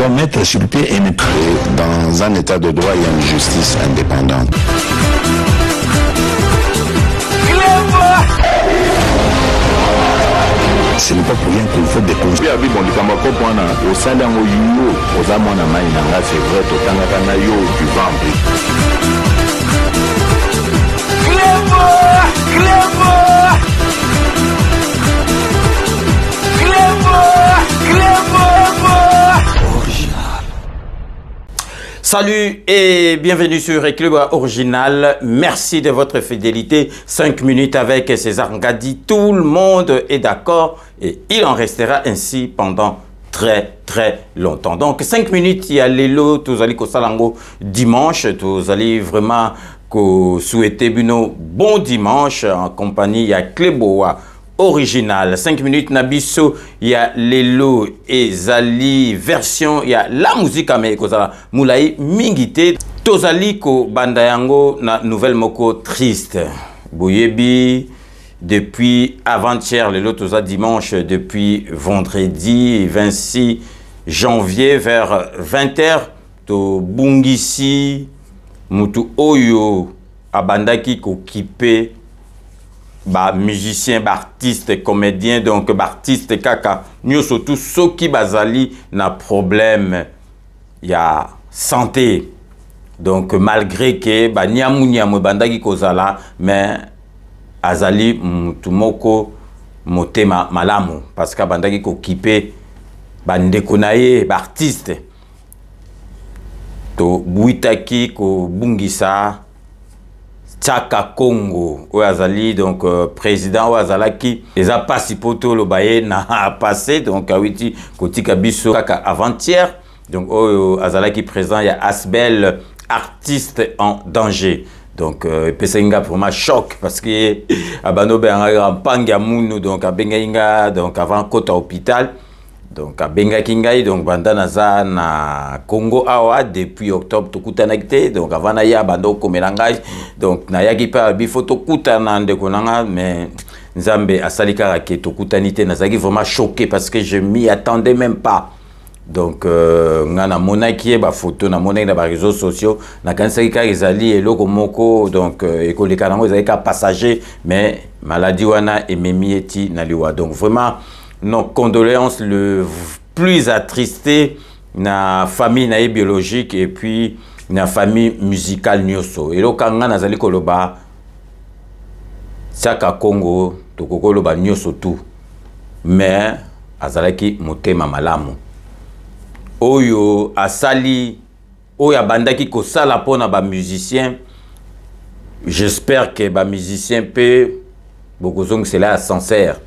doit mettre sur pied et dans un état de droit, il y a une justice indépendante. Ce n'est pas pour rien qu'il faut des conseils. Salut et bienvenue sur Éclubra Original. Merci de votre fidélité. 5 minutes avec César Ngadi. Tout le monde est d'accord et il en restera ainsi pendant très longtemps. Donc 5 minutes, il y a l'élo, tous allez ko salango dimanche, tous allez vraiment ko souhaiter bon dimanche en compagnie ya Cléboa Original. 5 minutes nabiso, il y a l'élo et Zali version, il y a la musique amé kozala moulaï mingité tozali ko bandayango na nouvelle moko triste boyebi depuis avant-hier l'élo toza dimanche depuis vendredi 26 janvier vers 20h to bungisi mutu oyo abandaki ko kipe musicien, artiste, comédien, donc artiste kaka, nous surtout ceux qui bazali na problème ya santé. Donc malgré que niamu bandaki kozala, mais azali mutumoko motema malamu parce que bandaki ko kipe bandeko naye artiste to buitaki ko bungisa Tchaka Congo, Ouazali, donc président Ouazalaki, les a passé poto le baye n'a passé, donc à Witi, Kotika Bisso, avant-hier, donc Ouazalaki présent, il y a Asbel, artiste en danger. Donc, Pesenga pour moi choc parce que Abano Benga Pangamounou, donc à Bengainga, donc avant Kota hôpital. Donc à Benga Kingai, donc Bandanaza na Congo Awa depuis octobre Tokutanakte, donc avant Naya Bando Komelangaj, donc Nayaki pa bifoto Kutana de Konanga, mais Nzambe Asalika Rake Tokutanite Nazaki vraiment choqué parce que je m'y attendais même pas. Donc ngana monaki ba photo na monaki na ba réseaux sociaux na kansaki ezali eloko moko donc ekoleka nango ezali ka passager mais maladie wana ememieti na liwa. Donc vraiment nos condoléances le plus attristé na famille na biologique et puis na famille musicale nyoso. Et lo kanga nazali koloba Tchaka Congo to kokoloba nyoso tout. Mais azalaki motema malamu. Oyo asali oyo abandaki ko sala pona ba musicien. J'espère que ba musicien peut bokozong c'est là sincère.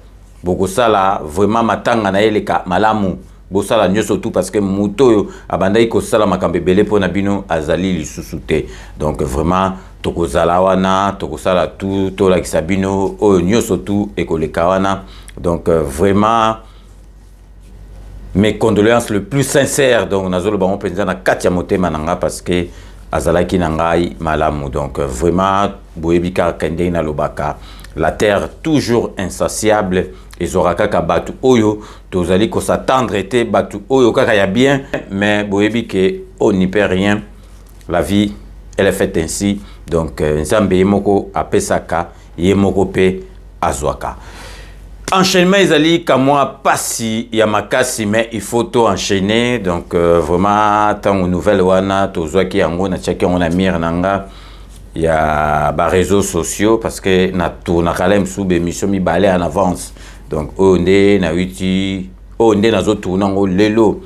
Beaucoup ça là vraiment matanga na eleka malamu bosala nyoso tout parce que muto abandai ko sala makambe belé pona bino azali lisusuté. Donc vraiment tokozala wana tokosala tout to la kisabino o nyoso tout ekoleka wana. Donc vraiment mes condoléances le plus sincères donc nazolo ba penza na katia motema nanga parce que azalaki nangai malamu. Donc vraiment boyebika kende na lobaka la terre toujours insatiable. Et Zoraka Batu Oyo, tozali ko s'attendre était Batu Oyo kaka ya bien, mais boyebi que on n'y perd rien. La vie, elle est faite ainsi. Donc Nzambe yemoko apesaka, yemoko pe azwaka. Enchaînement ezali kamwa pasi ya makasi mais il faut tout enchaîner. Donc vraiment tant nouvelle wana tozwaki yango na tchaki on a mir nanga. Il y a des réseaux sociaux parce que na tourna kalem sous émission mi balé en avance. Donc on est na uti on est dans autre tournant lelo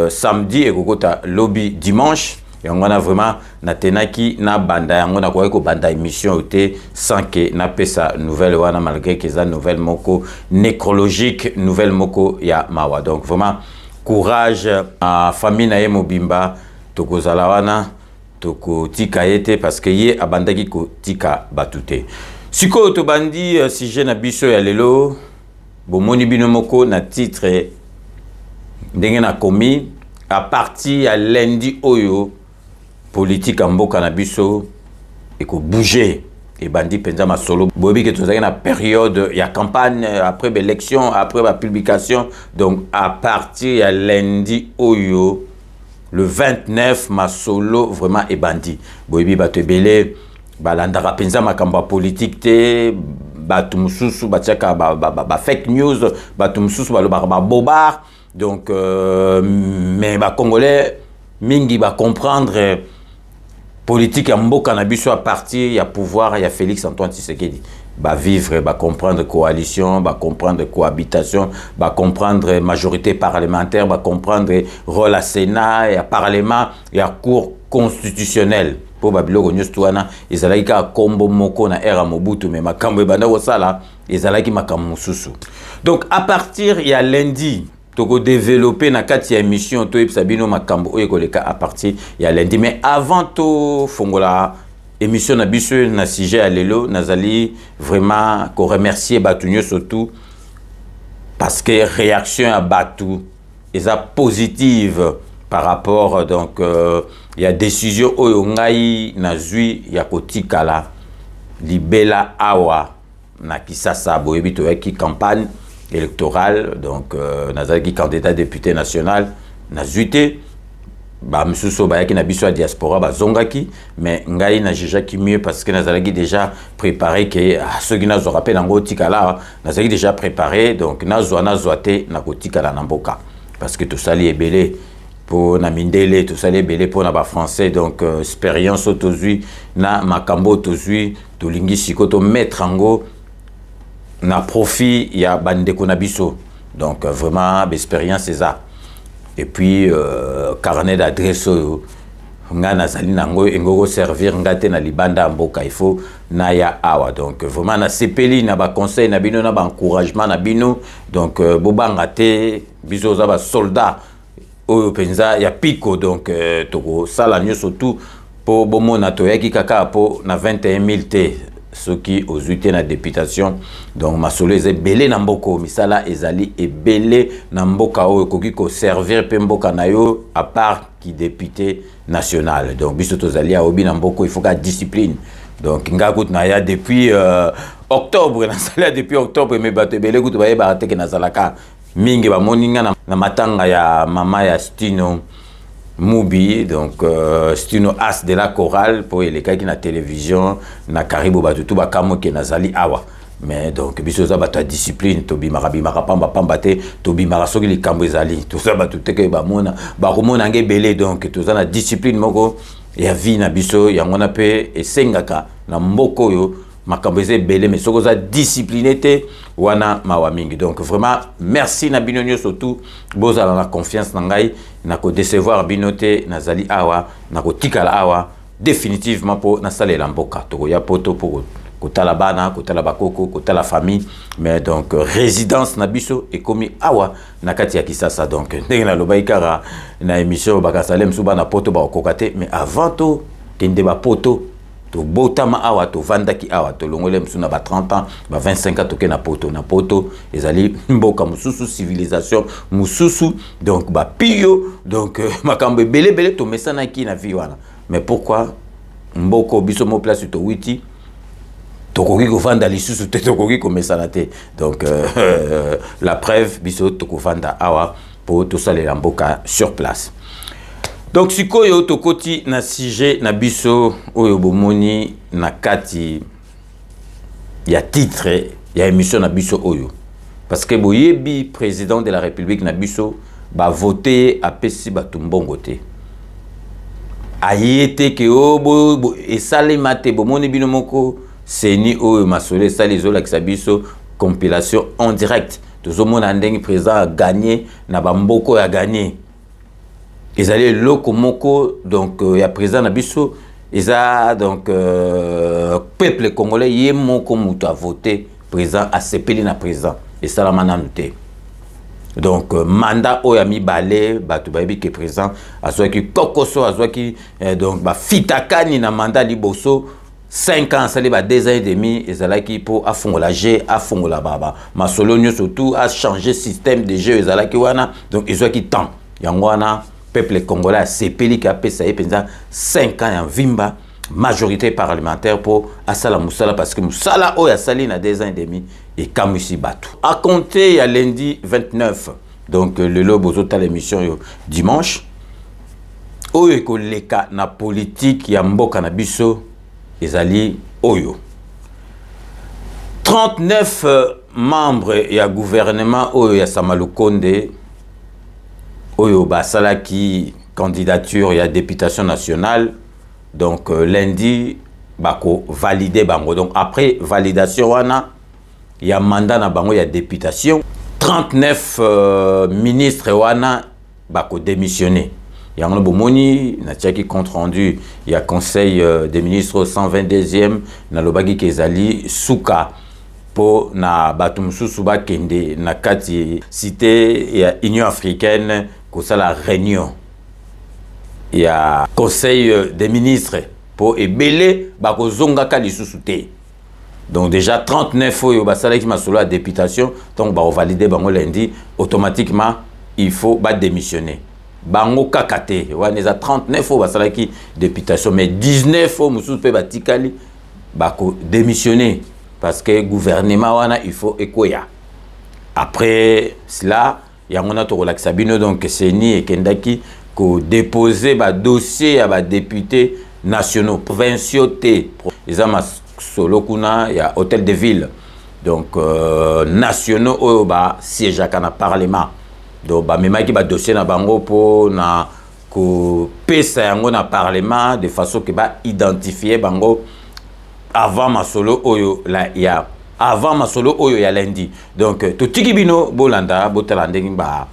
samedi et kokota lobby dimanche et on a vraiment na tenaki na banda on a quoi ko banda émission oté sans que na pesa nouvelle wana malgré que ça nouvelle moko nécrologique nouvelle moko ya mawa. Donc vraiment courage à famille na mobimba tokozala wana toko tika yete parce que yé abandaki ko tika batute siko to bandi si je na biso ya lelo bomoni bino moko na titre ndenge na komi à partir ya lundi oyo politique mboka na biso eko bouger et bandi penza masolo bobi que tozaki na période ya campagne après l'élection après la publication. Donc à partir ya lundi oyo le 29 masolo vraiment ebandi boyebi bato ebele balandaka penza makambo politique te bato mususu batiaka ba fake news bato mususu balobaka ba bobard donc mais ba congolais mingi ba comprendre politique ya mboka na biso à partir ya pouvoir ya Félix Antoine Tshisekedi ba vivre ba comprendre coalition ba comprendre cohabitation ba comprendre majorité parlementaire ba comprendre rôle à Sénat et à parlement et à cour constitutionnelle pour babiloko nyustu wana ezalaki ka kombo moko na era Mobutu mais makambo ebanda kosala ezalaki makambo mususu. Donc à partir ya lundi toko développer na kati ya émission to yebisa bino makambo oyo koleka à partir ya lundi, mais avant to fongola émission na biso na sujet ya lelo nazali vraiment ko remercier batu surtout parce que réaction à batu eza positive par rapport donc il y a décision oyo ngai nazui ya kotikala libela awa na Kisasa boyebi to yaki campagne électorale donc nazali candidat député national nazuite ba msuso ba yaki na biso ya diaspora ba zongaki mais ngai na jejaki mieux parce que nazalaki déjà préparé que ce qui nazo rappel nango tikala nazalaki déjà préparé donc nazwa te na kotikala na mboka parce que tout ça li ebele pour na mindele tout ça li ebele pour na ba français donc expérience autozui na makambo autozui to lingi sikoto mettre ngo na profit ya bandeko na biso donc vraiment l'expérience c'est ça et puis carnet d'adresse nga nazali nango engoko servir ngate na libanda mboka il faut na ya awa donc vraiment na sepeli na ba conseil na bino na ba encouragement na bino donc bobanga te biso za ba soldat oyo penza ya piko donc toko sala nyo surtout po bomona to yaki kaka po na 21000 te ceux qui aux unités na députation donc masolo eze belé na mboko misala ezali ebele na mboka oyo koki ko servir pe mboka na yo à part qui député national donc biso tozali a obi na mboko il faut ka discipline donc ngakut na ya depuis octobre na sala depuis octobre mais bato ebele kutu baye ba teke na salaka mingi ba moninga na matanga ya mama ya Stino Mubi donc Stino As de la chorale pour les cas qui na télévision na karibu batutu bakamo ke nazali awa mais donc biso za bata discipline to bimara pamba te to bimara soki likambo ezali to za batute ke ba mona ba komona nge belé donc to za na discipline moko ya vie na biso yango na pe esengaka na mboko yo makambo eze belé mais soko za discipliné te wana mawa mingi donc vraiment merci na bino surtout bozala na confiance na ngai na ko décevoir binote nazali awa na ko tikala awa définitivement pour na salela mboka to ya poto pour kotala bana kotala bakoko kotala famille mais donc résidence na biso et komi awa na kati ya Kisasa donc ndenge na lobaikara na émission bakasalem suba na poto ba kokate mais avant to kende ba poto to botama awa to vandaki awa to longole msuna ba 30 ans ba 25 ans toke na poto ezali mboka mususu civilisation mususu donc ba pio donc makambo belé to mesana ki na vie wana mais pourquoi mboko biso mo place to witi to koki ko vanda lisusu te to koki ko mesana te donc la preuve biso to ko vanda awa pour to salela mboka sur place. Donc sikoyo tokoti na sujet na biso oyo bomoni na kati ya titre ya émission na biso oyo parce que boyebi président de la République na biso ba voter apesi batumbongo te ayete ke obo esale mate bomoni bino moko seni oyo masole sale zola kisabiso compilation en direct tozomona ndenge président a gagné na bamboko a gagné ezali loko moko donc ya président na biso eza donc peuple congolais ye moko mutu a voté président a sepeli na président esalama nanu te donc mandat oyo mibale bato bayebi ke président azwaki kokoso azwaki donc bafitakani na mandat liboso 5 ans sali ba 2 ans et demi ezalaki pour afongola jeu afongola baba masolo nyo surtout a changer système de jeu ezalaki wana donc ezwaki temps yango wana peuple congolais a sepeli ka pesa ye penza 5 ans en vimba majorité parlementaire pour asala musala parce que musala oyo asali na 2 ans et demi et kamisi batu a compter ya lundi 29 donc le lobo zota l'émission dimanche oyo ekoleka na politique ya mboka na biso ezali oyo 39 membres ya gouvernement oyo ya Samalukonde oyo basalaki candidature ya députation nationale. Donc lundi bako valider bango. Donc après validation wana ya mandat na bango ya députation 39 ministres wana bako démissionner. Yango bomoni na tiaki compte rendu ya conseil des ministres 122e na lobaki kezali suka po na batu mususu bakende na kati cité ya Union africaine ko sala réunion ya conseil des ministres pour ebele bako zonga ka lisusu te. Donc déjà 39 oyo basalaki masolo ya députation donc ba valider bango lundi automatiquement il faut ba démissionner. Bango kakate wana za 39 oyo basalaki députation mais 19 oyo mususu pe batikali bako démissionner parce que gouvernement wana il faut ekoya. Après cela yangona to relaxa bino donc seni ekendaki ko déposer ba dossier à ba députés nationaux provinciaux té ezama solo kuna ya hôtel de ville donc nationaux oyo ba siège kana parlement donc ba memaki ba dossier na bango po na ko pesa yango na parlement de façon que ba identifier bango avant masolo oyo la ya avant masolo oyo ya lundi. Donc totiki bino bolanda botalande ba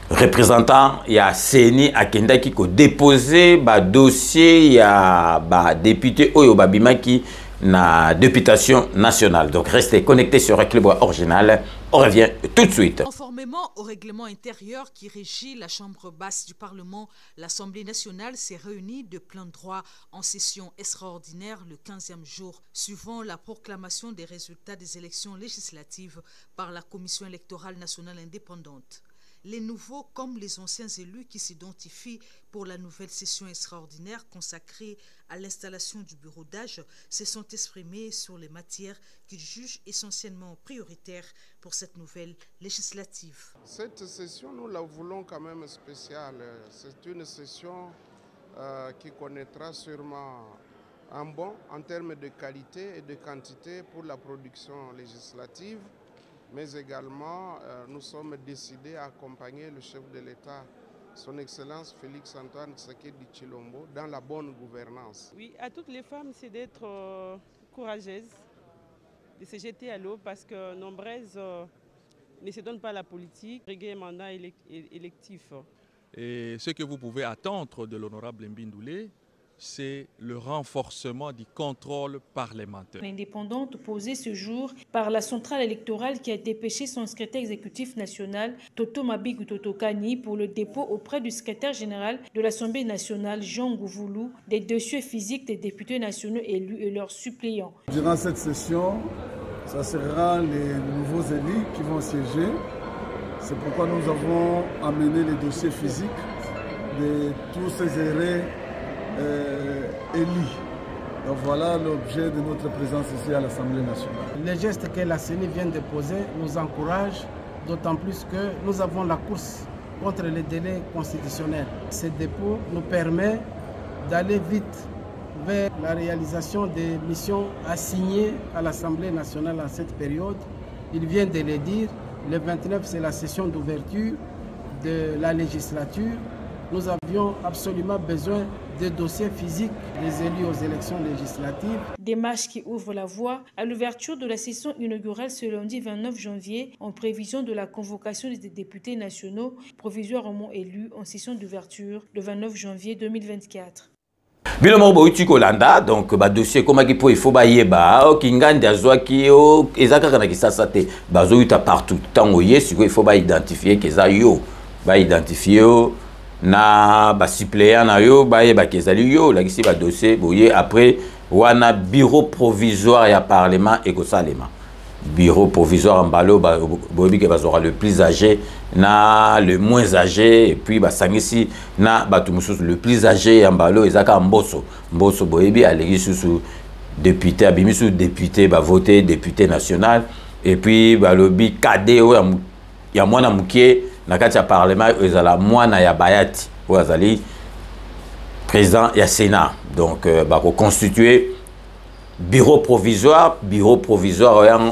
représentant ya Seni akendaki ko déposer ba dossier ya ba député oyo babimaki na députation nationale. Donc restez connectés sur Équilibre Original. On revient tout de suite. Conformément au règlement intérieur qui régit la chambre basse du Parlement, l'Assemblée nationale s'est réunie de plein droit en session extraordinaire le 15e jour, suivant la proclamation des résultats des élections législatives par la Commission électorale nationale indépendante. Les nouveaux comme les anciens élus qui s'identifient pour la nouvelle session extraordinaire consacrée à l'installation du bureau d'âge se sont exprimés sur les matières qu'ils jugent essentiellement prioritaires pour cette nouvelle législative. Cette session, nous la voulons quand même spéciale. C'est une session qui connaîtra sûrement un bond en termes de qualité et de quantité pour la production législative. Mais également, nous sommes décidés à accompagner le chef de l'État, son Excellence Félix Antoine Tshisekedi Tshilombo, dans la bonne gouvernance. Oui, à toutes les femmes, c'est d'être courageuses, de se jeter à l'eau parce que nombreuses ne se donnent pas à la politique, régler un mandat électif. Et ce que vous pouvez attendre de l'honorable Mbindoulé, c'est le renforcement du contrôle parlementaire. Indépendante posée ce jour par la centrale électorale qui a dépêché son secrétaire exécutif national, Toto Mabigu Totokani, pour le dépôt auprès du secrétaire général de l'Assemblée nationale, Jean Gouvoulou, des dossiers physiques des députés nationaux élus et leurs suppléants. Durant cette session, ça sera les nouveaux élus qui vont siéger. C'est pourquoi nous avons amené les dossiers physiques de tous ces erreurs élus. Donc voilà l'objet de notre présence ici à l'Assemblée nationale. Les gestes que la CENI vient de poser nous encouragent, d'autant plus que nous avons la course contre les délais constitutionnels. Ce dépôt nous permet d'aller vite vers la réalisation des missions assignées à l'Assemblée nationale en cette période. Il vient de le dire, le 29 c'est la session d'ouverture de la législature. Nous avions absolument besoin de dossiers physiques des élus aux élections législatives. Démarche qui ouvre la voie à l'ouverture de la session inaugurale ce lundi 29 janvier en prévision de la convocation des députés nationaux provisoirement élus en session d'ouverture le 29 janvier 2024. Bilomo boiti kolanda donc ba dossier comme qui pour il faut ba yeba o kingandi azwaki o ezaka kana kisasa te bazo yuta partout tango yesi il faut ba identifier que za yo ba identifier na ba suppléant na yo ba yeba que za yo la kisi ba dossier boye après wana bureau provisoire ya parlement et ko salema bureau provisoire en balo ba bobi que bazora le plus âgé na le moins âgé et puis ba sangisi na batu mususu le plus âgé en balo ezaka mboso boyebi alegi susu député abimisu député ba voter député national et puis ba lobi cadet ya mwana mukie na kati ya parlement ezala mwana ya bayati o azali président ya Sénat. Donc constituer bureau provisoire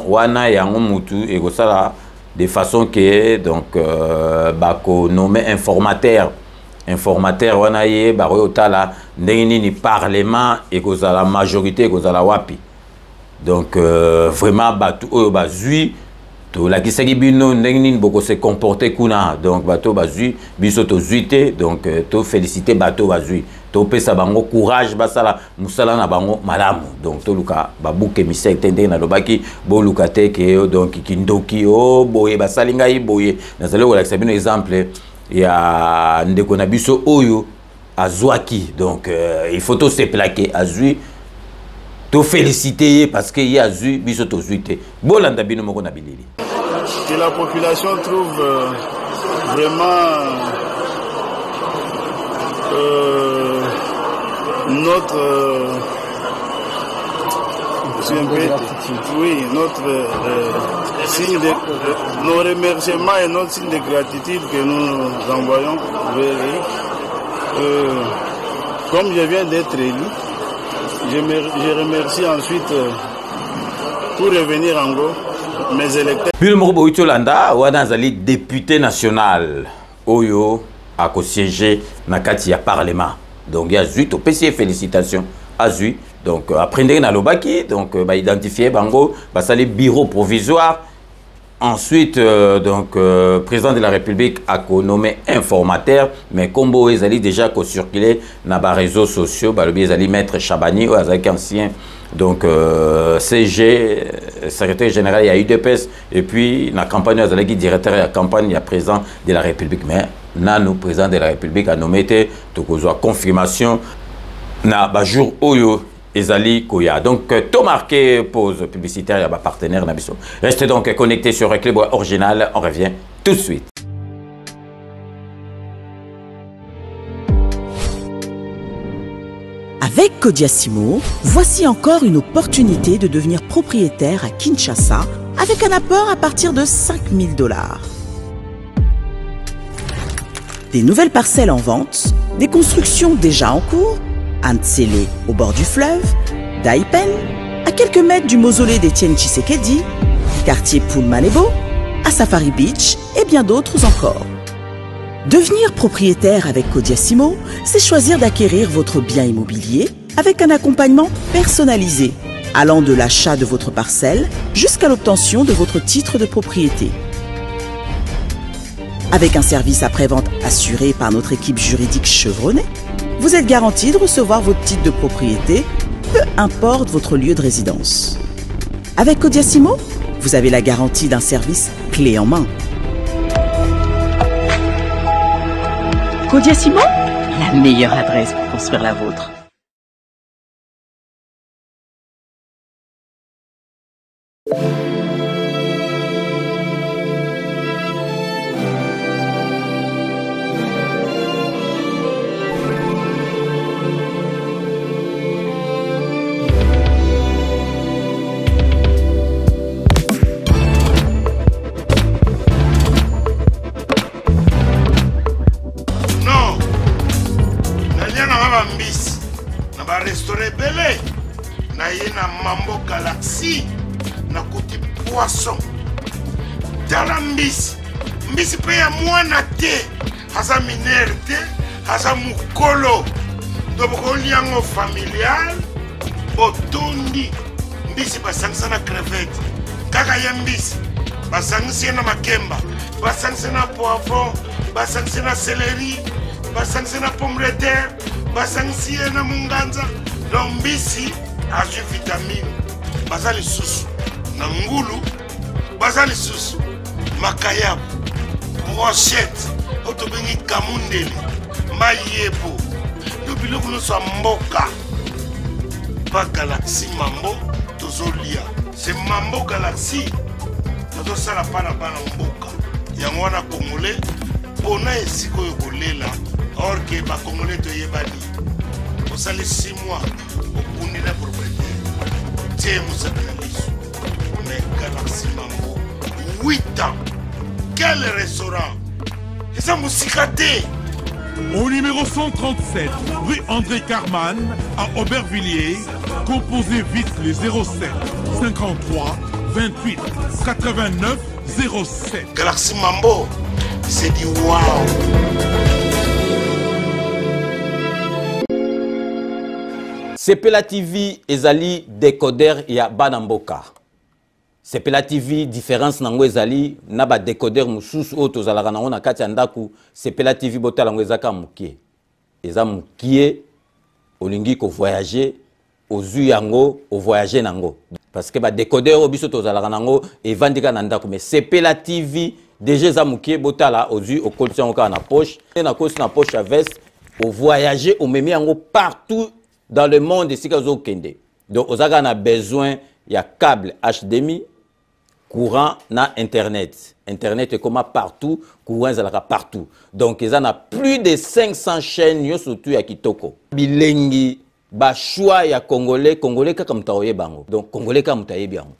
wana yango mutu et ça de façon que donc nommé informateur wana ye otala ndenge ni parlement et la majorité la wapi. Donc vraiment batu oyo bazui to la kisaki bino ndenge nini boko se comporter kuna. Donc bato bazui biso to zuite, donc to féliciter bato bazui to pesa bango courage basala musala na bango malamu. Donc to luka babuke misek tende na lobaki bo luka te ke donc kindoki o boye basali ngai boye nazali ko lakisa bino exemple ya ndeko na biso oyo azwaki. Donc il faut to se plaquer azui to féliciter parce que y a azui biso to zuite bolanda bino moko na bilili. Que la population trouve vraiment notre signe de nos remerciements et notre signe de gratitude que nous envoyons vers eux. Comme je viens d'être élu, je remercie ensuite pour revenir en gros mes électeurs. Puis le Morobo Landa, Wanazali député national, Oyo, a co-siégé na kati ya parlement. Donc il y a Zut au PC, félicitations à Zut. Donc apprenez na lobaki, donc identifier bango, sali bureau provisoire. Ensuite, président de la République a nommé informateur, mais comme ils allaient déjà circuler dans les réseaux sociaux, ils allaient mettre Chabani, ancien donc CG, secrétaire général, il y a UDPS, et puis la campagne, ils allaient directeur de la campagne, il y a président de la République, mais nous, président de la République, a nommé confirmation na jour Oyo. Koya. Donc, tout marqué, pause publicitaire, il y a un partenaire. Restez donc connectés sur Équilibre Original. On revient tout de suite. Avec Kodiasimo, voici encore une opportunité de devenir propriétaire à Kinshasa avec un apport à partir de 5 000 $. Des nouvelles parcelles en vente, des constructions déjà en cours, Antsele au bord du fleuve, Daipen, à quelques mètres du mausolée d'Étienne Tshisekedi, quartier Poulmanebo, à Safari Beach et bien d'autres encore. Devenir propriétaire avec Kodiasimo, c'est choisir d'acquérir votre bien immobilier avec un accompagnement personnalisé, allant de l'achat de votre parcelle jusqu'à l'obtention de votre titre de propriété. Avec un service après-vente assuré par notre équipe juridique chevronnée, vous êtes garanti de recevoir votre titre de propriété, peu importe votre lieu de résidence. Avec Kodiasimo, vous avez la garantie d'un service clé en main. Kodiasimo, la meilleure adresse pour construire la vôtre. Mambo Galaxy na kuti poisson dala mbisi pe ya mwana te haza minere te haza mukolo ndoboko liango familial botondi mbisi basangisa na crevette kaka ya mbisi basangisa na makemba basangisa na poivron basangisa na céleri basangisa na pomme de terre basangisa na munganza no mbisi azu vitamine bazali susu na ngulu bazali susu makayabu brochette otobengi kamundeli mayebo yo biloko nyonso ya mboka pa Galaxy mambo tozolia se mambo Galaxy tozosala pana mboka yango wana congolais mpona esika oyo kolela or ke bacongolais toyebani osali 6 mois okundi na propriété tie mosakana liso mais Galaxy mambo 8 ans quel restaurant eza mosika te Au numéro 137, rue André Carman, à Aubervilliers, composez vite les 07 53 28 89 07. Galaxy Mambo, c'est du wow. Sepela TV ezali décodeur ya Banamboka. Sepela TV différence nango ezali na ba décodeur mususu o tozalaka nango na kati ya ndaku. Sepela TV botala ngo ezaka mukie. Eza mukie olingi ko voyager ozu yango o voyager nango. Parce que ba décodeur obiso tozalaka nango evandika na ndaku mais Sepela TV déjà eza mukie botala ozu o kolisa ngo na poche na kosi na poche à veste o voyager o memi yango partout dans le monde ici au Kende. Donc, on a besoin de câble HDMI, courant na Internet. Internet est comme partout, courant est partout. Donc, il y a plus de 500 chaînes surtout à Kitoko. Bilengi, ba choix ya Congolais kaka mutaoye bango. Donc, Congolais kaka mutaye bango.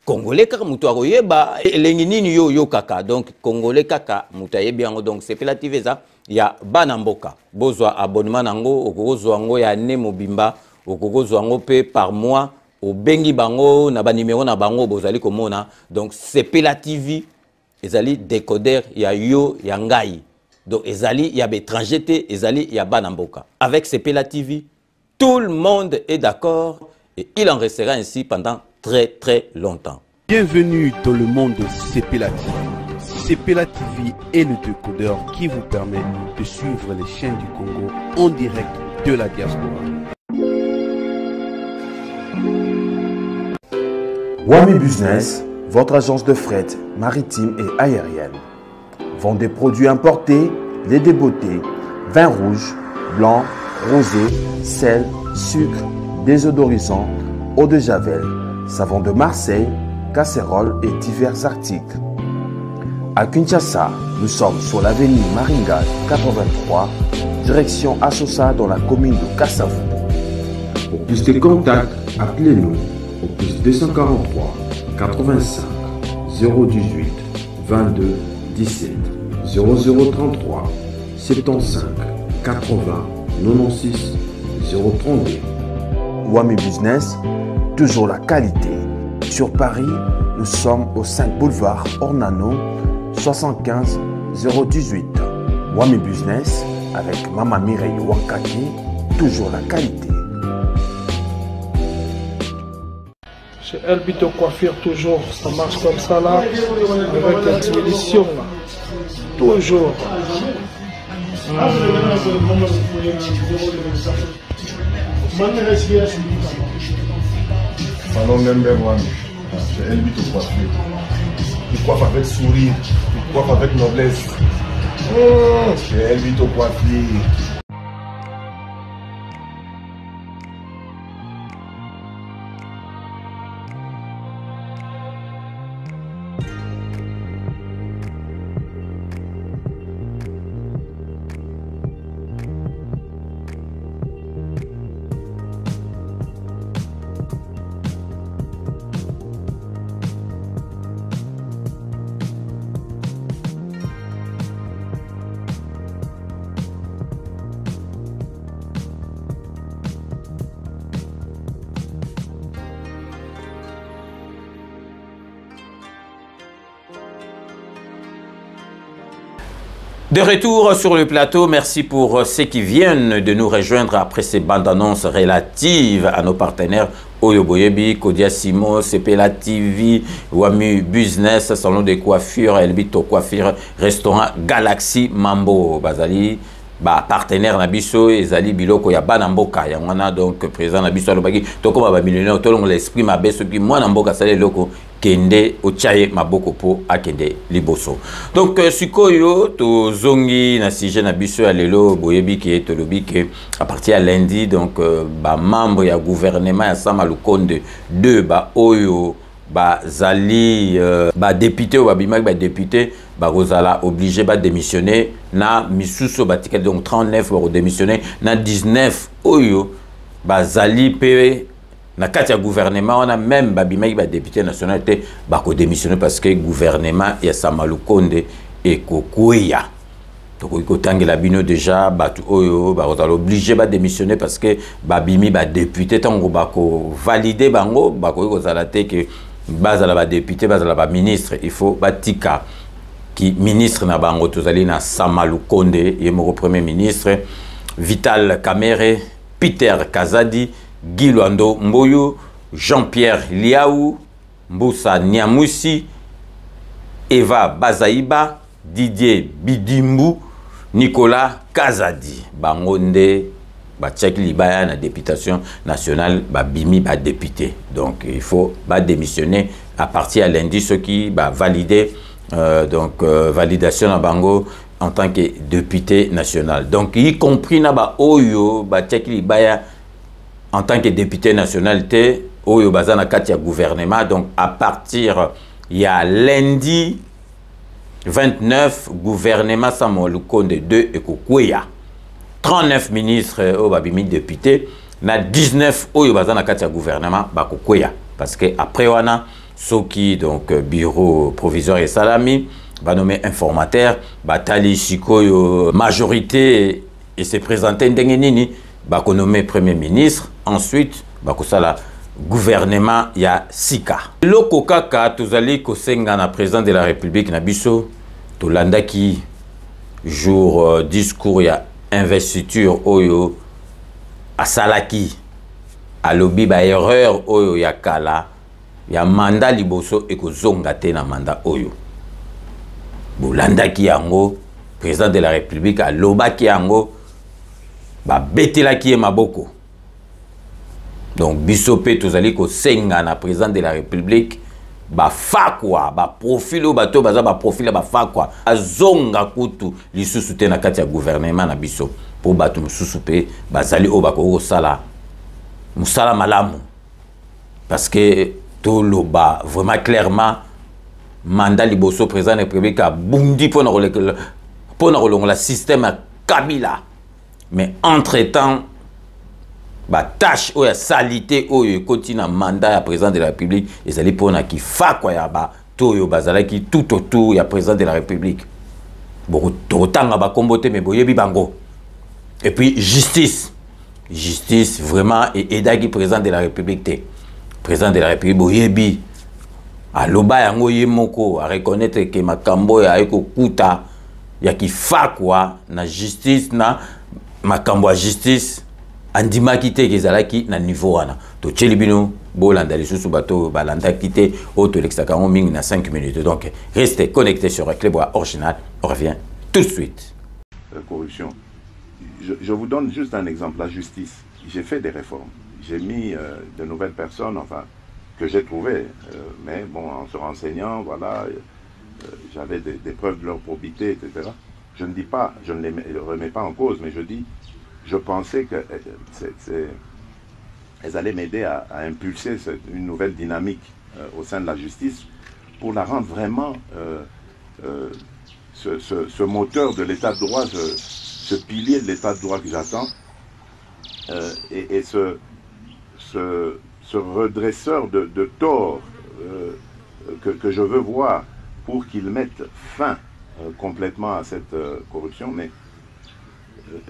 Congolais kaka mutaoye ba elengi nini yo kaka. Donc, Congolais kaka mutaye bango. Donc, c'est relatif ça. Il y a Banamboka. Bozwa abonnement nango, okozwa ngo ya ne mobimba, okozwa ngo pe par mois, au bengi bango na ba numéro na bango bozali komona. Donc Sepela TV, ezali décodeur ya yo ya ngai. Donc ezali ya bétranger te, ezali ya Banamboka. Avec Sepela TV, tout le monde est d'accord et il en restera ainsi pendant très très longtemps. Bienvenue dans le monde de Sepela TV. Sepela TV est le décodeur qui vous permet de suivre les chaînes du Congo en direct de la diaspora. Wami Business, votre agence de fret maritime et aérienne. Vend des produits importés, lait de beauté, vin rouge, blanc, rosé, sel, sucre, désodorisant, eau de javel, savon de Marseille, casseroles et divers articles. À Kinshasa, nous sommes sur l'avenue Maringa 83, direction Assosa dans la commune de Kassavou. Pour plus de contacts, appelez-nous au plus 243 85 018 22 17 0033 75 80 96 032. Wami Business, toujours la qualité. Sur Paris, nous sommes au 5 boulevard Ornano 75 018. Wami Business avec Mama Mireille Wankaki, toujours la qualité. Chez Elbito Coiffure, toujours, ça marche comme ça là, avec l'expédition là. Toujours. Salon number one, chez Elbito Coiffure. Il coiffe avec sourire, il coiffe avec noblesse. Chez Elbito Coiffure. De retour sur le plateau, merci pour ceux qui viennent de nous rejoindre après ces bandes annonces relatives à nos partenaires Oyo Boyebi, Kodia Simo, Sepela TV, Wami Business, Salon de coiffure, Elbito Coiffure, Restaurant Galaxy Mambo, Bazali, partenaire Nabiso, Ezali Biloko, ya Banamboka, ya wana donc président Nabiso Alobaki, toko ba millionnaire, tout le monde l'esprit ma baisse, qui moi Namboka sale loko. Kende Ochaye Maboko po akende liboso. Donc sikoyo to zongi na sujet na biso alelo boyebi ki etolobi ke à partir à lundi donc ba membre ya gouvernement ya Sama Lukonde 2 ba oyo ba zali ba député ou ba bimak ba député ba rozala obligé ba démissionner na misuso ba tikel donc 39 ba démissionner na 19 oyo ba zali pe na kati ya gouvernement on a même babimaki ba député national te ba ko démissionner parce que gouvernement ya Sama Lukonde et kokuya Donc kotangela bino déjà batu oyo ba obligé ba démissionner parce que babimi ba député tango bako valider bango bako kozala te que bazala ba député bazala ba ministre, il faut batika qui ministre na bango tozali na Samalu Konde yemoko premier ministre, Vital Kamerhe, Peter Kazadi, Guy Luando Mboyo, Jean-Pierre Liaou, Mbusa Niamusi, Eva Bazaïba, Didier Bidimbu, Nicolas Kazadi. Bangonde, Bachak Libaya na députation nationale, Bimi ba député. Donc il faut démissionner à partir de lundi, ceux qui valider validation à Bango en tant que député national. Donc y compris na ba Oyo, Bachak Libaya en tant que député national, Oyo Bazana Katia gouvernement. Donc à partir il y a lundi 29 gouvernement Samalu Konde 2 et Koukouya. 39 ministres au babimi députés, na 19 Oyo Bazana Katia gouvernement Koukouya. Parce que après wana Soki donc bureau provisoire et salami va nommer informateur, Batali Shikoyo majorité et se présenter Ndengenini va nommer premier ministre. Ensuite va sala gouvernement ya Sika. Loko kaka tozali kosenga na président de la République na biso tolanda ki jour discours ya investiture oyo asalaki alobi ba erreur oyo ya kala ya mandat liboso ekozonga te na mandat oyo bolandaki yango président de la République alobaki yango ba betelaki ye maboko. Donc, Bissopé, tozali ko senga na président de la République, ba fakwa, ba profilo, bato, ba profilo, ba fakwa, azonga kutu, li sousute na kati ya gouvernement na biso, pour bato mususupe, bazali o bako sala, musala malamu. Parce que, tout le bas, vraiment clairement, mandat liboso président de la République a bondi pour le système Kabila. Mais entre-temps, ba tâche ou ya salité ou ya continue mandat ya président de la République et ça li pona ki fa kwa ya ba toyo bazala ki tout autour ya président de la République beaucoup totanga ba kombote mais boyebi bango. Et puis justice vraiment et edaki président de la République te président de la République boyebi aloba yango yemoko a reconnaître que makambo ya eko kuta ya ki fa kwa na justice na makambo ya justice andima kite kezalaki na niveau wana to tchelibino bolanda lisusu bato balanda kite auto lexaka en mingi na 5 minutes. Donc restez connectés sur Clébois Original, on revient tout de suite. Corruption. Je vous donne juste un exemple, la justice. J'ai fait des réformes. J'ai mis de nouvelles personnes, enfin, que j'ai trouvées. Mais bon, en se renseignant, voilà, j'avais des preuves de leur probité, etc. Je ne dis pas, je ne les remets pas en cause, mais je dis, je pensais qu'elles allaient m'aider à impulser une nouvelle dynamique au sein de la justice pour la rendre vraiment ce moteur de l'état de droit, ce pilier de l'état de droit que j'attends et ce redresseur de tort que je veux voir pour qu'il mette fin complètement à cette corruption. Mais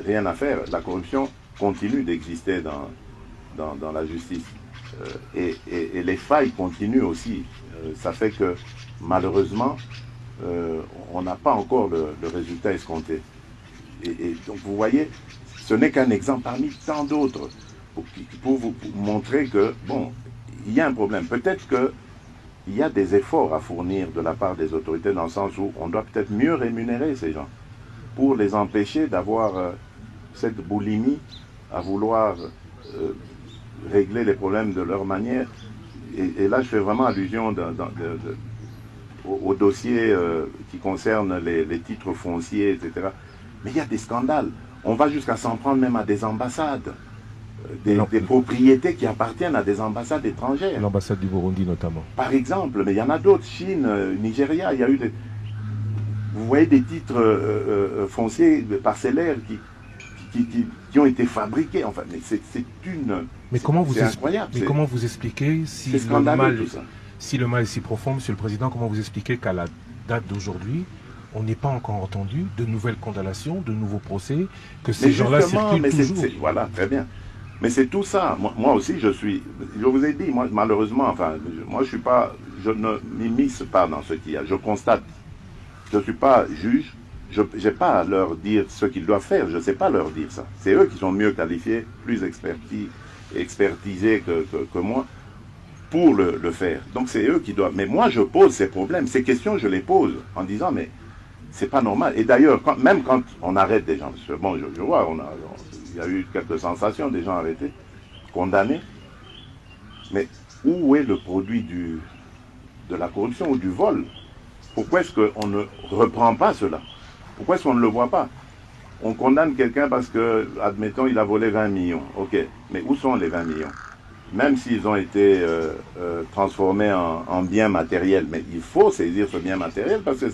rien à faire, la corruption continue d'exister dans la justice et les failles continuent aussi. Ça fait que malheureusement on n'a pas encore le résultat escompté. Et donc vous voyez, ce n'est qu'un exemple parmi tant d'autres pour vous montrer que bon, il y a un problème. Peut-être qu'il y a des efforts à fournir de la part des autorités dans le sens où on doit peut-être mieux rémunérer ces gens pour les empêcher d'avoir cette boulimie à vouloir régler les problèmes de leur manière. Et là, je fais vraiment allusion au dossier qui concerne les titres fonciers, etc. Mais il y a des scandales. On va jusqu'à s'en prendre même à des ambassades, des propriétés qui appartiennent à des ambassades étrangères. L'ambassade du Burundi notamment. Par exemple, mais il y en a d'autres, Chine, Nigeria, il y a eu des... Vous voyez des titres fonciers, parcellaires qui ont été fabriqués. Enfin, mais c'est une... Mais comment vous incroyable. Mais comment vous expliquez si le mal est si profond, Monsieur le Président, comment vous expliquez qu'à la date d'aujourd'hui, on n'est pas encore entendu de nouvelles condamnations, de nouveaux procès, que ces gens-là circulent toujours. Voilà, très bien. Mais c'est tout ça. Moi aussi, je vous ai dit, moi, malheureusement, enfin, moi, je ne m'immisce pas dans ce qu'il y a. Je constate. Je ne suis pas juge. Je n'ai pas à leur dire ce qu'ils doivent faire. Je ne sais pas leur dire ça. C'est eux qui sont mieux qualifiés, plus expertisés que moi pour le faire. Donc, c'est eux qui doivent. Mais moi, je pose ces problèmes. Ces questions, je les pose en disant, mais c'est pas normal. Et d'ailleurs, même quand on arrête des gens, parce que bon, je vois, il y a eu quelques sensations, des gens arrêtés, condamnés. Mais où est le produit de la corruption ou du vol? Pourquoi est-ce qu'on ne reprend pas cela? Pourquoi est-ce qu'on ne le voit pas? On condamne quelqu'un parce que, admettons, il a volé 20 millions. Ok, mais où sont les 20 millions? Même s'ils ont été transformés en biens matériels. Mais il faut saisir ce bien matériel parce que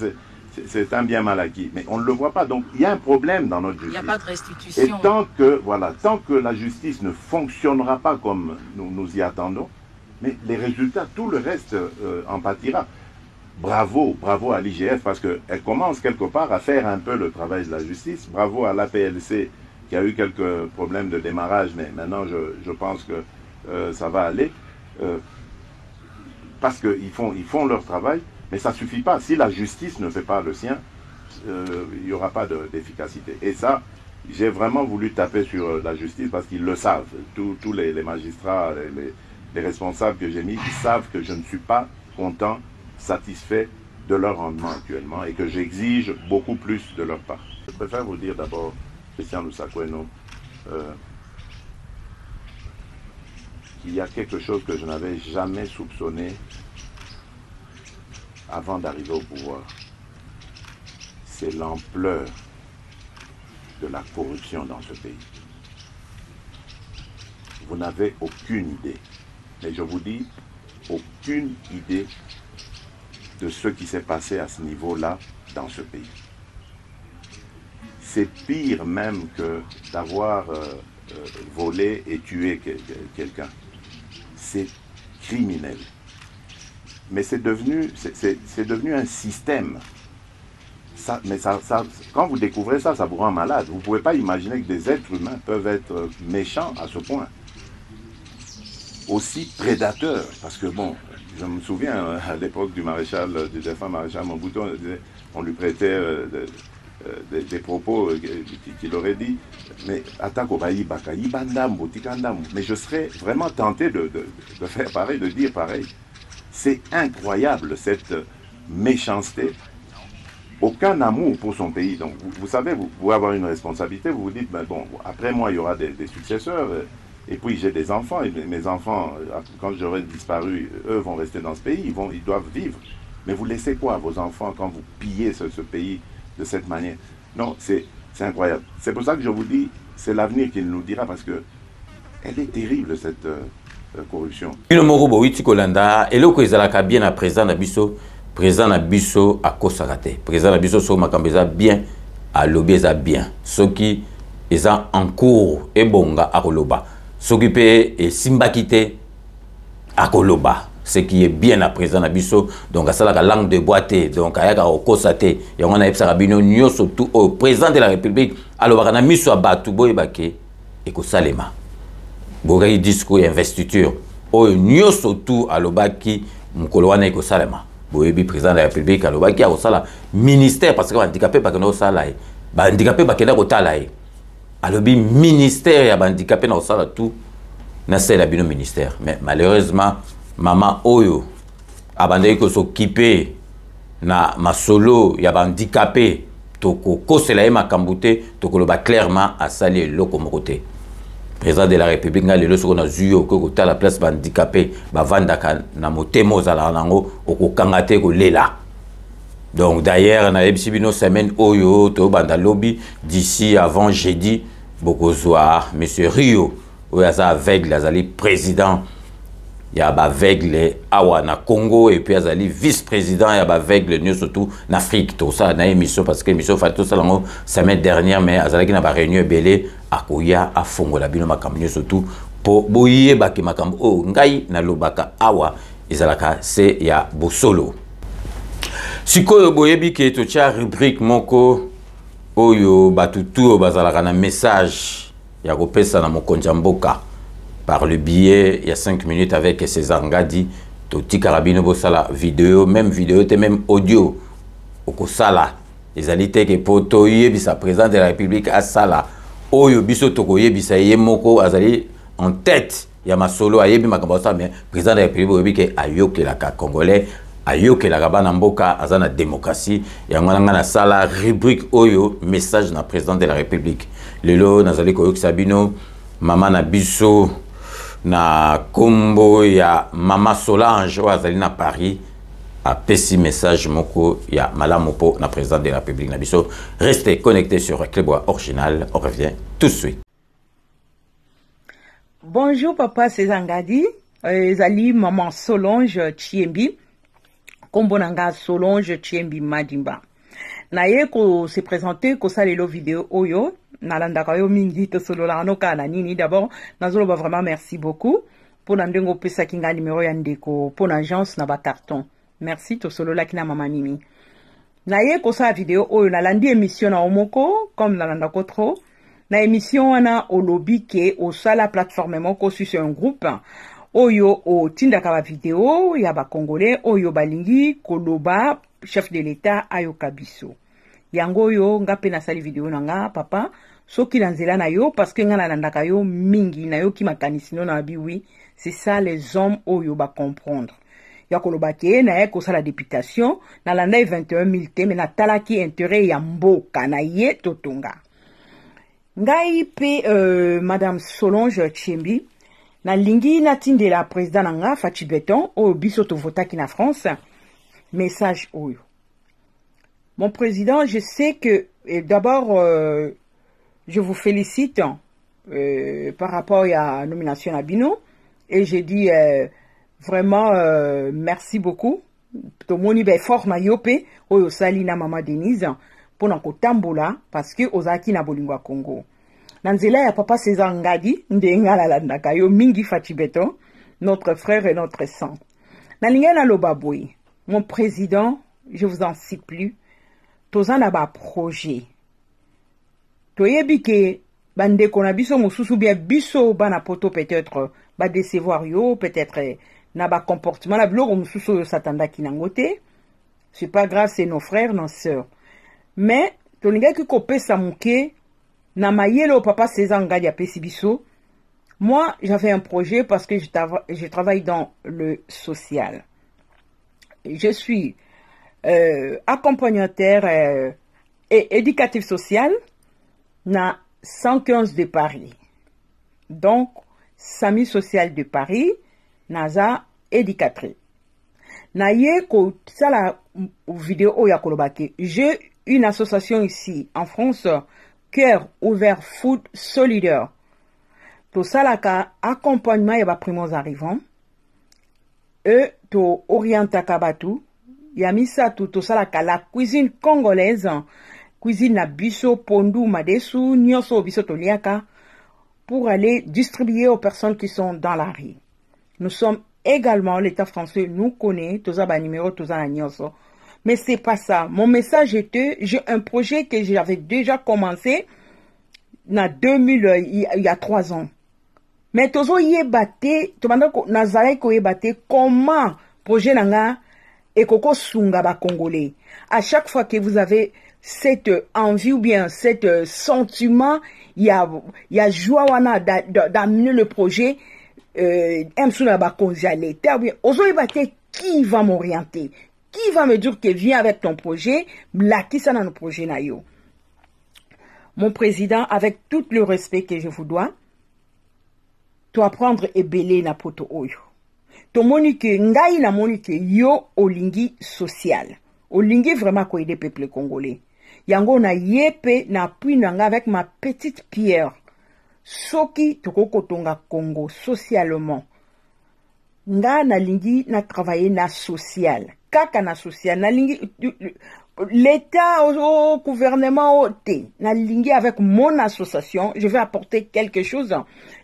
c'est un bien mal acquis. Mais on ne le voit pas. Donc, il y a un problème dans notre justice. Il n'y a pas de restitution. Et tant que la justice ne fonctionnera pas comme nous y attendons, mais les résultats, tout le reste en pâtira. Bravo à l'IGF parce qu'elle commence quelque part à faire un peu le travail de la justice. Bravo à l'APLC qui a eu quelques problèmes de démarrage, mais maintenant je pense que ça va aller. Parce qu'ils font leur travail, mais ça ne suffit pas. Si la justice ne fait pas le sien, il n'y aura pas d'efficacité. Et ça, j'ai vraiment voulu taper sur la justice parce qu'ils le savent. Tous les magistrats, les responsables que j'ai mis, ils savent que je ne suis pas content, satisfait de leur rendement actuellement et que j'exige beaucoup plus de leur part. Je préfère vous dire d'abord, Christian Lusakweno, qu'il y a quelque chose que je n'avais jamais soupçonné avant d'arriver au pouvoir. C'est l'ampleur de la corruption dans ce pays. Vous n'avez aucune idée, mais je vous dis, aucune idée de ce qui s'est passé à ce niveau-là dans ce pays. C'est pire même que d'avoir volé et tué quelqu'un. C'est criminel. Mais c'est devenu un système. Quand vous découvrez ça, ça vous rend malade. Vous ne pouvez pas imaginer que des êtres humains peuvent être méchants à ce point. Aussi prédateurs, parce que bon, je me souviens à l'époque du défunt maréchal Mobutu, on lui prêtait des propos qu'il aurait dit, mais mais je serais vraiment tenté de faire pareil, de dire pareil. C'est incroyable cette méchanceté, aucun amour pour son pays. Donc vous savez, vous pouvez avoir une responsabilité, vous vous dites, ben bon, après moi il y aura des successeurs. Et puis j'ai des enfants, et mes enfants, quand j'aurai disparu, eux vont rester dans ce pays, ils doivent vivre. Mais vous laissez quoi à vos enfants quand vous pillez ce pays de cette manière? Non, c'est incroyable. C'est pour ça que je vous dis, c'est l'avenir qui nous dira, parce que elle est terrible, cette corruption. Le Morobo Kolanda, et le Kozalaka bien à présent na biso à Kosakate. Présent na biso sur Makambeza bien, à Lobeza bien. Ce qui est en cours, et bonga à Koloba. S'occuper et Simbakite à Koloba, ce qui est bien à présent à Bisso, donc à ça la langue de boité, donc à Yaka au Kosate, et on a Epsarabino Nyo surtout au président de la République, alors on a mis sur Batubo et Baké et Kosalema. Bogaï discours et investiture, au Nyo surtout à l'Obaki, Mukoloane et Kosalema. Boebi président de la République à l'Obaki à Osala, ministère parce que handicapé pas que nous salaire, handicapé pas que nous talaye. Alors, le ministère et handicapé dans ça tout, n'a pas le ministère. Mais malheureusement, maman Oyo, abandonné que s'occuper na ma solo, y a handicapé, toko kosela ma kambouté, toko le ba clairement à salir le côté. Président de la République, n'a le qu'on a zuyo que côté la place handicapé, ba vandaka na motemo za la nango, oko kangate ko lela. Donc d'ailleurs, on a une semaine Oyo, dans le lobby, d'ici avant jeudi, Bokozwa, M. Rio, où il y a aveugle, il y a président, il y a aveugle Awa na Congo, et puis il y a vice-président, il y a aveugle surtout en Afrique. Tout ça, dans l'émission, parce que l'émission fait tout ça la semaine dernière, mais il y a une réunion belé à Kouya, à Fongo, la bino makambo surtout, pour boyer baki makambo, oh, ngai na lobaka Awa, c'est ya Bosolo. sikoyo boyebi ke totia rubrique moko oyo batutu bazalaka na message ya kopesa na mokonzi ya mboka par le biais ya 5 minutes avec César Ngadi toti karabino bosala vidéo même audio okosala ezali te ke poto yebisa président de la République asala oyo biso tokoyebisa ye moko azali en tête ya masolo ayebi makambo sa mais président de la République oyebi ke ayokelaka congolais ayokelaka bana mboka azana démocratie ya ngwana na sala rubrique oyo message na président de la République lelo nazali koyokisa bino mama na biso na kombo ya mama Solange azali na Paris a pesi message moko ya malamopo na président de la République na biso. Restez connectés sur Clébois Original, on revient tout de suite. Bonjour papa César Ngadi, ezali maman Solange Tchiembi, kombo nanga Solange Tchiembi Madimba. Na ye ko se présenter ko salelo vidéo oyo nalandaka yo mingi to solo la noka na nini d'abord nazolo ba vraiment merci beaucoup pour ndengo pesa kinga numéro ya ndeko pour l'agence na ba carton. Merci to solo la kina mama Mimi. Na ye ko sa vidéo oyo nalandi émission na omoko comme nalanda ko trop. Na émission wana au lobby ke au sala plateforme moko sur un groupe oyo o tindaka ba vidéo ya ba congolais oyo balingi koloba chef de l'état ayoka biso. Yango yo nga pe na sali vidéo nanga papa soki na nzela na yo parce que nga nalandaka yo mingi na yo ki makanisi no na bi oui c'est ça les hommes oyo ba comprendre. Ya koloba ke na ye kosala députation na landa 21 000 te mais na talaki intérêt ya mboka na ye totonga. Ngai pe madame Solange Tchiembi na lingi na tinde la président nanga Fachi Beton o biso to votaki na France message oyo. Mon président, je sais que d'abord je vous félicite par rapport à la nomination à Bino et je dis vraiment merci beaucoup. To moni be fort na yope oyo salina mama Denise pour nako tambola parce que ozaki na bolingo Congo. Nanzela ya papa César Ngadi ndenga la landaka yo mingi Fachi Beton, notre frère et notre sang. Na linga na lobaboy, mon président, je vous en supplie, tozana ba projet. Toyebi ke bande kona biso mosusu bien biso bana poto peut-être ba décevoir yo, peut-être na ba comportement la biloko mosusu satanda kinangote. C'est pas grave, c'est nos frères, nos sœurs. Mais tolinga ki kopesa muke na mayelo papa César Ngadi a pesi biso. Moi, j'avais un projet parce que je travaille dans le social. Je suis accompagnateur et éducatif social na 115 de Paris. Donc, Sami social de Paris, naza éducatrice. Na ye ko sala vidéo ya kolobake. J'ai une association ici en France, Cœur ouvert food solidaire. To salaka accompagnement ya ba primos arrivants. Et to orientaka batu. Yamisa to salaka la cuisine congolaise, cuisine na biso pondu madesu nyoso biso toliaka pour aller distribuer aux personnes qui sont dans la rue. Nous sommes également, l'État français nous connaît, toza ba numéro toza na nyoso. Mais c'est pas ça. Mon message était, j'ai un projet que j'avais déjà commencé na 2000 il y a 3 ans. Mais tozo yebate, tobanda nazalai ko yebate comment projet nanga et koko sunga ba congolais. À chaque fois que vous avez cette envie ou bien cet sentiment, il y a joie wana d'amener le projet msuna ba konjale. Ozo yebate qui va m'orienter? Qui va me dire que viens avec ton projet? Là, qui ça dans le projet na yo? Mon président, avec tout le respect que je vous dois, tu apprendre et belé na poto oyo. To monique ngai na monique yo olingi social. Olingi vraiment ko aider peuple congolais. Yango na yepe na puis nanga avec ma petite pierre. Soki toko kotonga Congo socialement. Nga na lingi na travailler na social. Kaka na social na lingi l'État au gouvernement na lingi avec mon association, je vais apporter quelque chose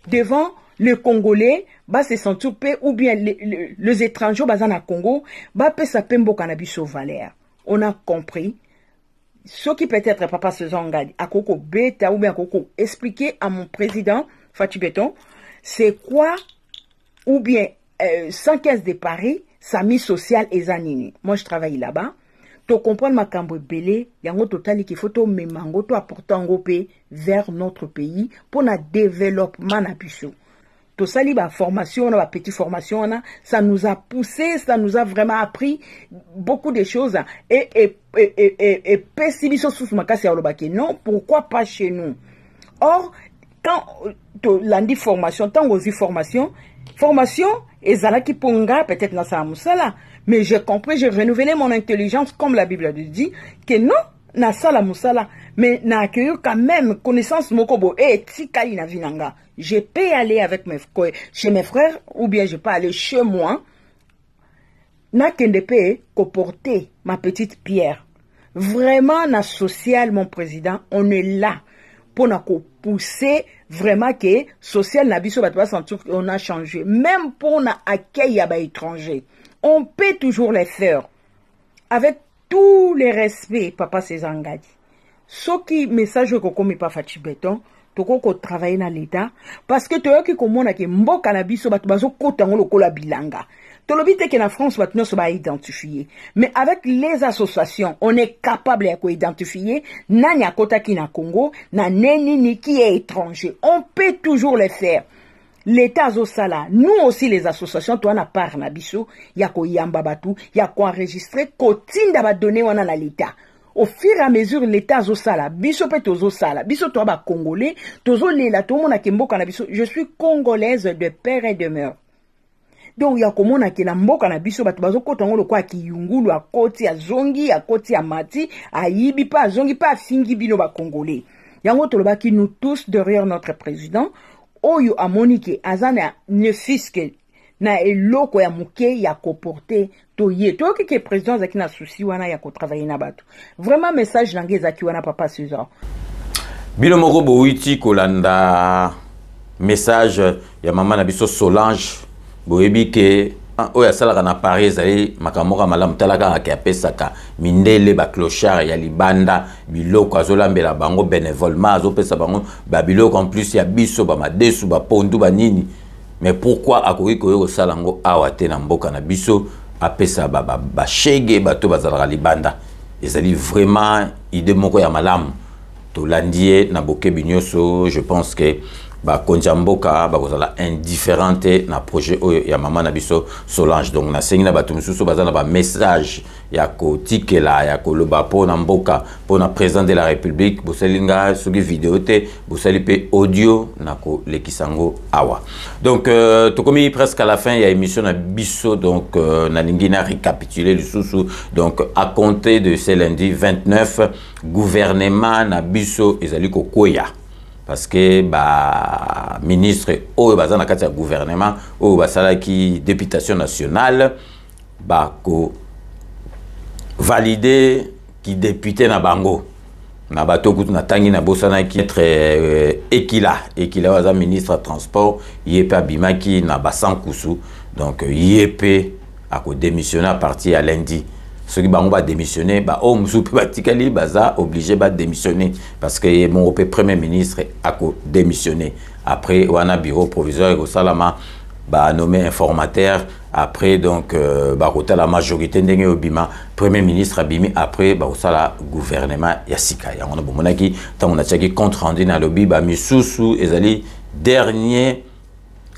devant le Congolais, ba se sentir pe ou bien les étrangers bazana Congo, ba pe sa pembo cannabis valeur. on a compris. Ce qui peut-être Papa Sezongadi, à Koko Beta ou bien à Koko, expliquer à mon président, Fatou Beton, c'est quoi, ou bien 115 de Paris, Sami social et Zanini. Moi, je travaille là-bas. Tu comprends ma cambo belé, yango total qu'il faut to memango to apporter en pays vers notre pays pour le développement na biso. Tout ça, la formation, la petite formation, ça nous a poussé, ça nous a vraiment appris beaucoup de choses. Et non, pourquoi pas chez nous? Or, quand l'on dit formation, tant qu'on dit formation, et Zalaki Ponga, peut-être dans sa moussala, mais j'ai compris, j'ai renouvelé mon intelligence, comme la Bible dit, que non, na sala moussala, mais na accueilli quand même connaissance mokobo et tikali na vinanga. Je peux aller avec chez mes frères ou bien je peux aller chez moi. Na kende pe porter ma petite pierre. Vraiment na social mon président, on est là pour na pousser vraiment que social na biso batwa sentir qu'on a changé. Même pour na accueil à étranger, on peut toujours les faire avec tout les respects, Papa Sezangadi. Ce qui message que comme pas Fatou Beton, tu ko travailler dans l'état parce que tu as qui comme on a que mboka na biso batu bazo kota ngolo kola bilanga. To lobite que na France batu no so ba identifier. Mais avec les associations, on est capable de identifier nani akota ki na Congo, na neni ni qui est étranger. On peut toujours les faire. L'État Zosala, nous aussi les associations, toi na part na biso, ya ko yamba batu, ya ko enregistrer, ko tinda ba donner wana na l'État. Au fur et à mesure, l'État Zosala, biso pe tozo sala, biso toi ba congolais, tozo lela, tout le monde a kemboka na biso, je suis congolaise de père et de mère. Donc ya komona ke na mboka na biso batu bazo kota ngolo kwa kiyungulu a koti a zongi, a koti a mati, a yibi pa a zongi pa a fingi bino ba congolais. Yango toloba ki nous tous derrière notre président. Oyo amonike azana ne fiske na eloko ya muke ya koporte to ye to ke président zaki na souci wana ya ko travailler na bato. Vraiment message nange zaki wana Papa César. Bilo moko boiti kolanda message ya mama na biso Solange boyebi ke oya salaka na Paris ezali makamoka malamu talaka ke apesaka mindele ba clochard ya libanda biloko azolambela bango bénévolement azopesa bango ba biloko en plus ya biso ba madesu ba pondu ba nini. Mais pourquoi akoki koyo salango awa te na mboka na biso apesa ba shege bato bazalaka libanda ezali vraiment idée moko ya malamu to landie na bokebi nyonso. Je pense que ba konjamboka ba kozala indifférente na projet oyo ya mama na biso Solange. Donc na sengi na bato mususu bazana ba message ya ko tikela ya ko loba po na mboka po na président de la République boselinga soki vidéo te bosali pe audio na ko lekisango awa. Donc to komi presque à la fin ya émission na biso. Donc na lingi na récapituler le sous. Donc à compter de ce lundi 29 gouvernement na biso ezali ko koya. Parce que ba ministre ou bazana kati ya gouvernement ou basala ki députation nationale ba ko valider ki député na bango na bato kutu na tangi na bosana ki être Ekila waza ministre transport yepe abimaki na basankusu. Donc yepe a ko démissionner à partir à lundi. Ceux qui vont démissionner, bah batikali baza obligé de démissionner parce que mon premier ministre a démissionné. Après wana bureau provisoire au salama bah nommé informateur. Après donc bah la majorité ndenge obima premier ministre abimi après bah au sala gouvernement yasika. Ya on a bomona ki tant on a tchaki compte rendu na lobby bah misusu ezali dernier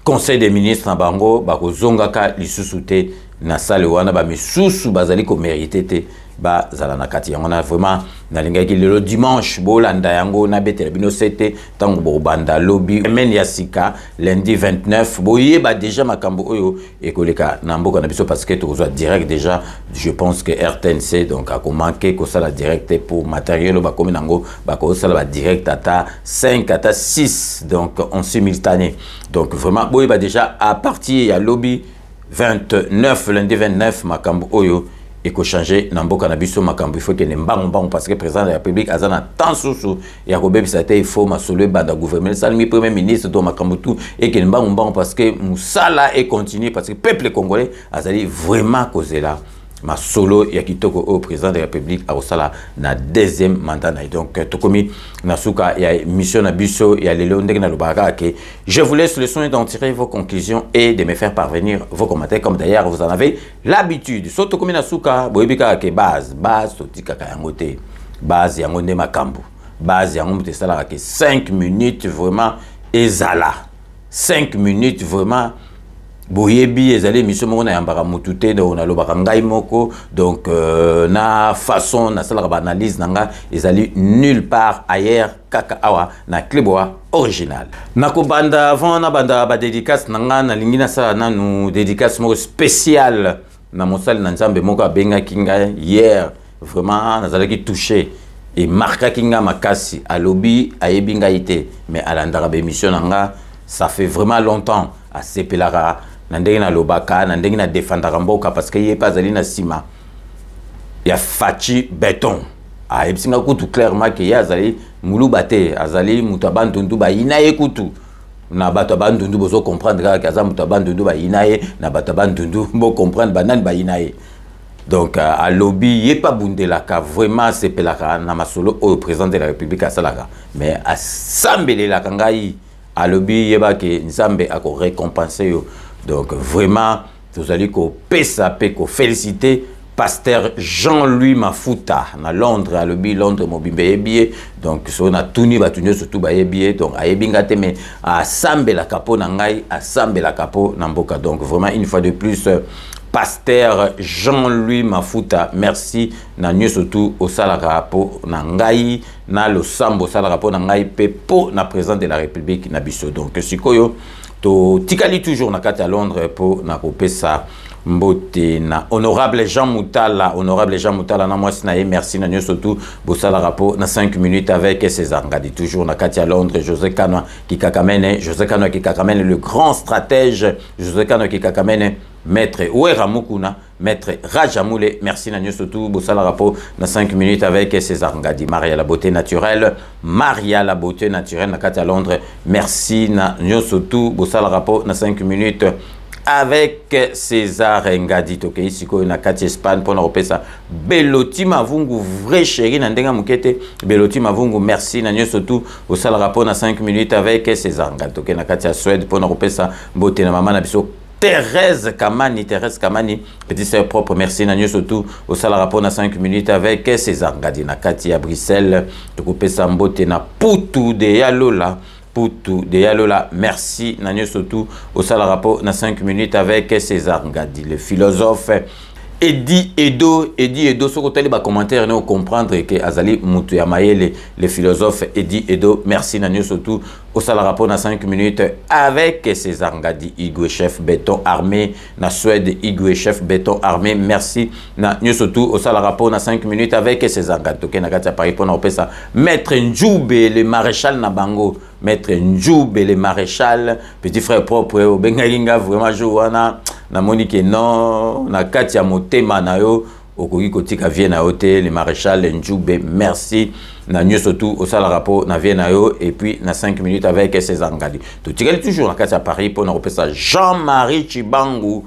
conseil des ministres na bango bah ko zongaka lisusu te na sale wana ba misusu bazali ko mérité te ba zala na kati on a vraiment na lingaki le dimanche bolanda yango na betela bino sete tango bo banda lobby men yasika lundi 29 boye ba déjà makambo oyo ekoleka na mboka na biso parce que to zo direct déjà. Je pense que RTNC donc a manqué ko sala direct pour matériel ba comme nango ba ko sala ba direct ata 5 ata 6 donc en simultané. Donc vraiment boye ba déjà à partir ya lobby 29 lundi 29 makambo oyo eko changer na mboka na biso makambo il faut que ne mbango parce que président de la République azana tant susu ya ko bebisa te il faut masolo banda gouvernement salmi premier ministre to makambo tout et que mbango parce que musala et continue parce que peuple congolais azali vraiment causé là ma solo ya kitoko au président de la République a osala na deuxième mandat na donc tokomi nasuka ya mission na biso ya lelo ndenge na lobaka ke je vous laisse le soin d'en tirer vos conclusions et de me faire parvenir vos commentaires comme d'ailleurs vous en avez l'habitude so tokomi nasuka boyebika ke base totika ka yango te base yango nde makambo base yango mute sala ke 5 minutes vraiment ezala 5 minutes vraiment boyebi ezali mission moko na yambaka mutute na lobaka ngai moko donc na façon na sala ba analyse nanga ezali nulle part ailleurs kaka awa na Kleboa original nako banda avant na banda ba dédicace nanga na lingi na sala nanu dédicace moko spécial na mosali na nzambe moko abenga kinga hier vraiment nazalaki touché et marqué kinga makasi alobi ayebi ngai te mais alandaka ba émission nanga ça fait vraiment longtemps à sepelara nandenge na lobaka nandenge na défendaka mboka parce que yepa azali na sima ya fachi béton ayebsinga kutu clairement que ya azali muluba te azali mutu abandundu bayina ye kutu na bato abandundu bozo comprendre kaka aza mutu abandundu bayina ye na bato abandundu bo comprendre banani bayina ye donc à lobby yepa bundelaka vraiment sepelaka na masolo au président de la République asalaka mais asambelelaka ngai à lobby yeba ke nzambe ako récompenser yo. Donc vraiment, vous allez qu'on pesa pe qu'on féliciter pasteur Jean-Louis Mafuta na Londres à lobby Londres mobimbe yebié donc so na tuni batunyo surtout ba yebié donc ayebinga te mais a sambe la capo na ngai a sambe la capo na mboka donc vraiment une fois de plus pasteur Jean-Louis Mafuta merci na nyo surtout au salaka po na ngai na lo sambo salaka po na ngai pe po na président de la République na biso donc sikoyo to tikali toujours na kati à Londres pour na kopesa mbote na honorable Jean Moutala na moi sinaye merci na nyo surtout bosala rapport na 5 minutes avec César Ngadi toujours na kati à Londres José Kanoa qui kakamene le grand stratège José Kanoa qui kakamene maître Ouera Mukuna maître Rajamoule merci na nyo surtout bosala rapport na 5 minutes avec César Ngadi Maria la beauté naturelle na kati à Londres merci na nyo surtout bosala rapport na 5 minutes avec César Ngadi toke isiko na kati Espagne pour na opesa Beloti Mavungu vrai chéri na ndenga mukete Beloti Mavungu merci na nyo surtout au sal rapport na 5 minutes avec César Ngadi toke na kati Suède pour na opesa mbote na mama na biso Thérèse Kamani, petit sœur propre, merci Nanyo surtout au sal rapport na 5 minutes avec César Ngadi na kati à Bruxelles toke sa mbote na Putu de Yalola merci Nanyo surtout au sal rapport na 5 minutes avec César Ngadi le philosophe Eddie Edo ce côté les commentaires nous comprendre que Azali Moutou Yamayele le philosophe Eddie Edo merci Nanyo surtout au sal rapport na 5 minutes avec César Ngadi Igwe chef béton armé na Suède Igwe chef béton armé merci Nanyo surtout au sal rapport na 5 minutes avec César Ngadi toke na kati Paris pour na opesa maître Njoube le maréchal Nabango maître Njoube le maréchal petit frère propre au Bengalinga vraiment jouana na monique non na katia motema na yo okoki kotika vie na hôtel le maréchal Njoube merci na nyo surtout au sala rapport na vie na yo et puis na 5 minutes avec César Ngadi to tikali toujours na katia Paris pour na repesa Jean-Marie Chibangu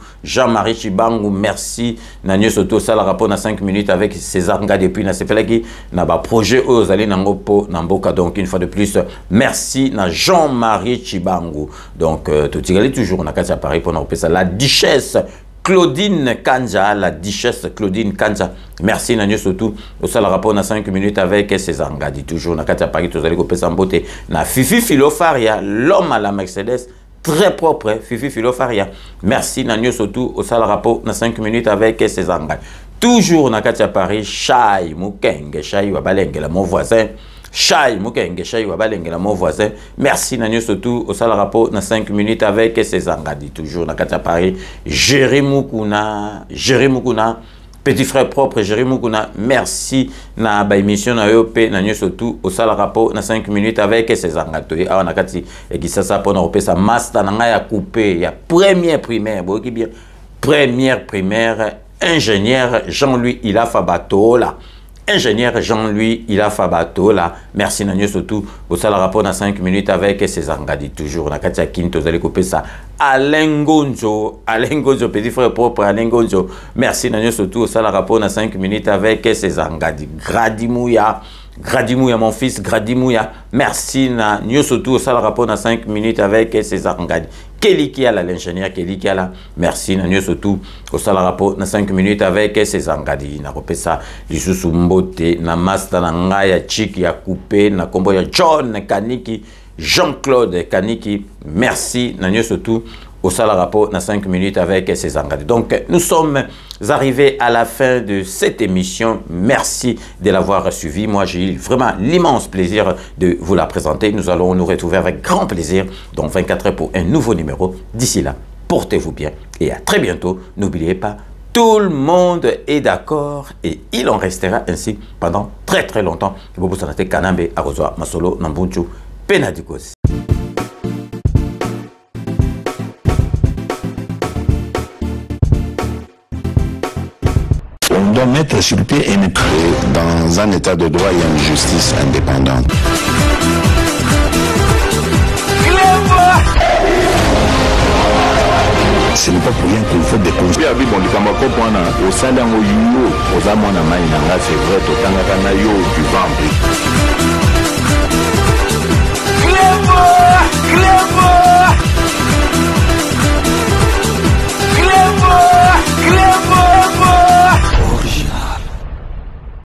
merci na nyo surtout au sala rapport na 5 minutes avec César Ngadi et puis na sepelaki na ba projet aux allez na ngopo na mboka donc une fois de plus merci na Jean-Marie Chibangu donc to tikali toujours na katia Paris pour na repesa la duchesse Claudine Kanja, la duchesse Claudine Kanja. Merci Nanyo surtout au sal rapport na 5 minutes avec César Ngadi toujours na katia Paris tous allez couper sa beauté na Fifi Filofaria l'homme à la Mercedes très propre Fifi Filofaria merci Nanyo surtout au sal rapport na 5 minutes avec César Ngadi toujours na katia Paris Chai Mukenge Chai Wabalengela mon voisin Chai Mukenge Chai Wabalengela mon voisin merci Nanyo surtout au sal rapport na 5 minutes avec César Ngadi toujours na katia Paris Jérémy Mukuna petit frère propre Jérémy Mukuna merci na ba émission na yo pe Nanyo surtout au sal rapport na 5 minutes avec César Ngadi awa na kati ekisasa pona opesa master na nga ya couper ya première primaire boki bien première primaire ingénieur Jean-Louis Ilafa Batola ingénieur Jean-Louis Ilafabato là. Merci Nanyo surtout au sala rapport dans 5 minutes avec César Ngadi toujours na katia kinto vous allez couper ça. Alain Gonzo, petit frère propre Alain Gonzo. Merci Nanyo surtout au sala rapport dans 5 minutes avec César Ngadi. Gradimouya mon fils Gradimouya. Merci Nanyo surtout au sala rapport dans 5 minutes avec César Ngadi. Kelly Kiala, l'ingénieur Kelly Kiala. Merci Nanyo surtout au sala rapport dans 5 minutes avec César Ngadi. Na repé ça lisusu mbote na master na ngaya chiki ya coupé na kombo ya John Kaniki Jean-Claude Kaniki. Merci Nanyo surtout au sala rapport dans 5 minutes avec César Ngadi. Donc nous sommes arrivés à la fin de cette émission. Merci de l'avoir suivi. Moi j'ai eu vraiment l'immense plaisir de vous la présenter. Nous allons nous retrouver avec grand plaisir dans 24 heures pour un nouveau numéro. D'ici là, portez-vous bien et à très bientôt. N'oubliez pas, tout le monde est d'accord et il en restera ainsi pendant très très longtemps. Bobo Sanate Kanambe Arozwa Masolo Nambunchu Penadikos. On doit mettre sur pied et mettre dans un état de droit et une justice indépendante. Ce n'est pas pour rien qu'il faut des conseils. C'est vrai,